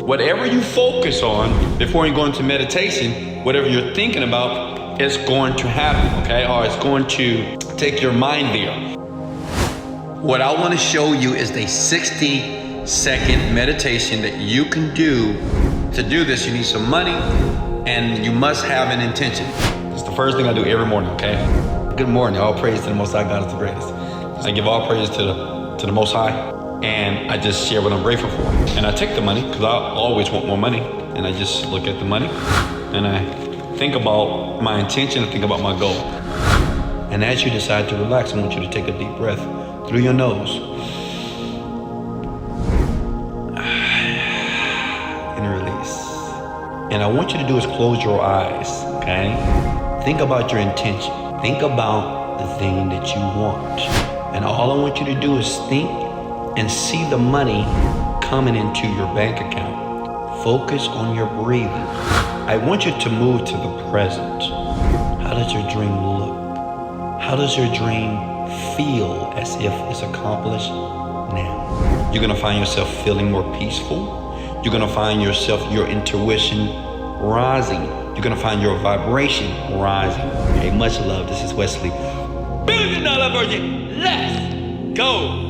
Whatever you focus on before you go into meditation, whatever you're thinking about, is going to happen, okay? Or it's going to take your mind there. What I want to show you is a 60-second meditation that you can do. To do this, you need some money and you must have an intention. It's the first thing I do every morning, okay? Good morning, all praise to the Most High, God is the greatest. I give all praise to the Most High, and I just share what I'm grateful for. And I take the money, because I always want more money, and I just look at the money, and I think about my intention, and think about my goal. And as you decide to relax, I want you to take a deep breath through your nose. And release. And I want you to do is close your eyes, okay? Think about your intention. Think about the thing that you want. And all I want you to do is think and see the money coming into your bank account. Focus on your breathing. I want you to move to the present. How does your dream look? How does your dream feel as if it's accomplished now? You're gonna find yourself feeling more peaceful. You're gonna find yourself, your intuition rising. You're gonna find your vibration rising. Hey, much love, this is Wesley. $1 billion virgin, let's go.